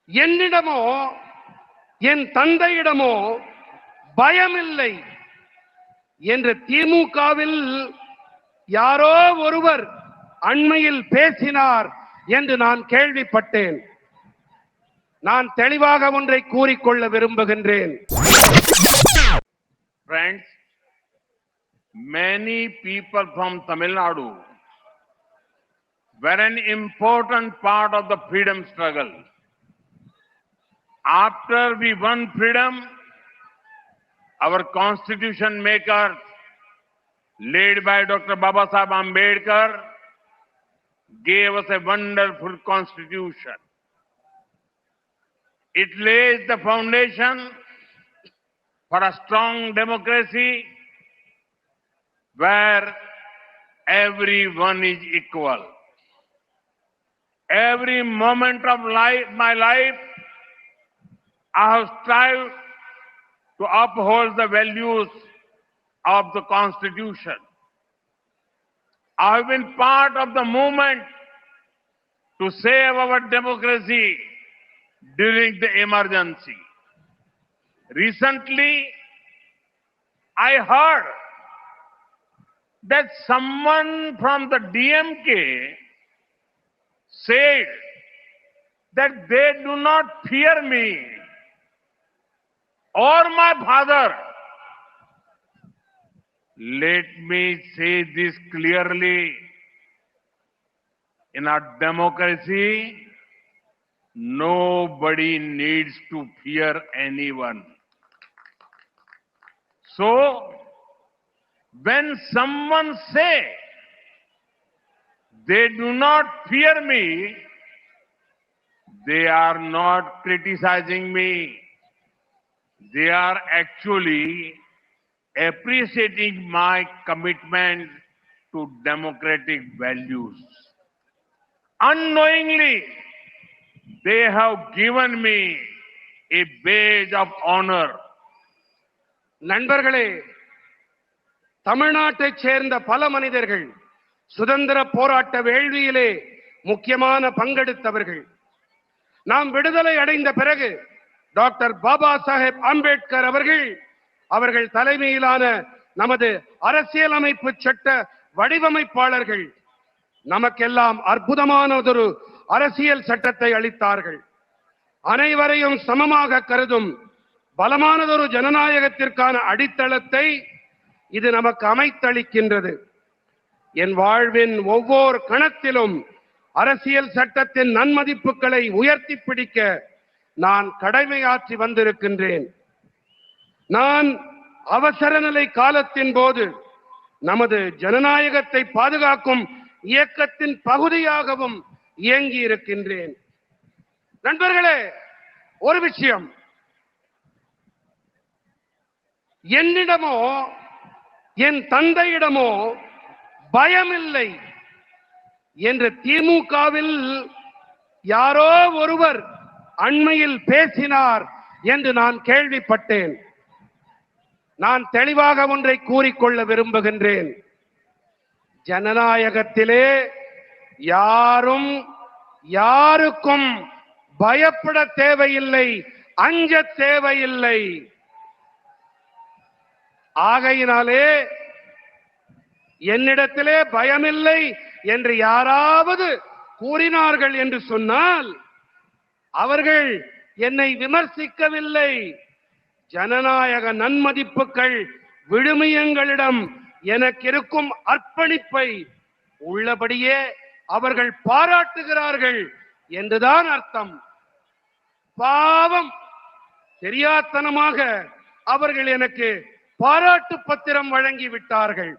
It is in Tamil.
என்னிடமோ என் தந்தையிடமோ பயமில்லை என்று திமுகவில் யாரோ ஒருவர் அண்மையில் பேசினார் என்று நான் கேள்விப்பட்டேன். நான் தெளிவாக ஒன்றை கூறிக்கொள்ள விரும்புகின்றேன். Friends, many people from Tamil Nadu were an important part of the freedom struggle. After we won freedom, our constitution makers, led by Dr. Babasaheb Ambedkar, gave us a wonderful constitution. It lays the foundation for a strong democracy where everyone is equal. Every moment of my life, I have strived to uphold the values of the Constitution. I have been part of the movement to save our democracy during the emergency. Recently, I heard that someone from the DMK said that they do not fear me or my father. Let me say this clearly. In our democracy, nobody needs to fear anyone. So, when someone say they do not fear me, they are not criticizing me. They are actually appreciating my commitment to democratic values. Unknowingly, they have given me a badge of honor. நண்பர்களே, தமிழ்நாட்டைச் சேர்ந்த பல மனிதர்கள் சுதந்திர போராட்ட வேள்வியிலே முக்கியமான பங்கெடுத்தவர்கள். நாம் விடுதலை அடைந்த பிறகு டாக்டர் பாபா சாஹேப் அம்பேத்கர் அவர்கள் தலைமையிலான நமது அரசியலமைப்பு சட்ட வடிவமைப்பாளர்கள் நமக்கெல்லாம் அற்புதமானதொரு அரசியல் சட்டத்தை அளித்தார்கள். அனைவரையும் சமமாக கருதும் பலமானதொரு ஜனநாயகத்திற்கான அடித்தளத்தை இது நமக்கு அமைத்தளிக்கின்றது. என் வாழ்வின் ஒவ்வொரு கணத்திலும் அரசியல் சட்டத்தின் நன்மதிப்புகளை உயர்த்தி பிடிக்க நான் கடமையாற்றி வந்திருக்கின்றேன். நான் அவசர நிலை காலத்தின் போது நமது ஜனநாயகத்தை பாதுகாக்கும் இயக்கத்தின் பகுதியாகவும் இயங்கி இருக்கின்றேன். நண்பர்களே, ஒரு விஷயம், என்னிடமோ என் தந்தையிடமோ பயமில்லை என்று திமுகவில் யாரோ ஒருவர் அண்மையில் பேசினார் என்று நான் கேள்விப்பட்டேன். நான் தெளிவாக ஒன்றை கூறிக்கொள்ள விரும்புகின்றேன். ஜனநாயகத்திலே யாரும் யாருக்கும் பயப்பட தேவையில்லை, அஞ்ச தேவையில்லை. ஆகையினாலே என்னிடத்திலே பயமில்லை என்று யாராவது கூறினார்கள் என்று சொன்னால் அவர்கள் என்னை விமர்சிக்கவில்லை. ஜனநாயக நன்மதிப்புகள் விழுமியங்களிடம் எனக்கு இருக்கும் அர்ப்பணிப்பை உள்ளபடியே அவர்கள் பாராட்டுகிறார்கள் என்றுதான் அர்த்தம். பாவம், தெரியாத்தனமாக அவர்கள் எனக்கு பாராட்டு பத்திரம் வழங்கி விட்டார்கள்.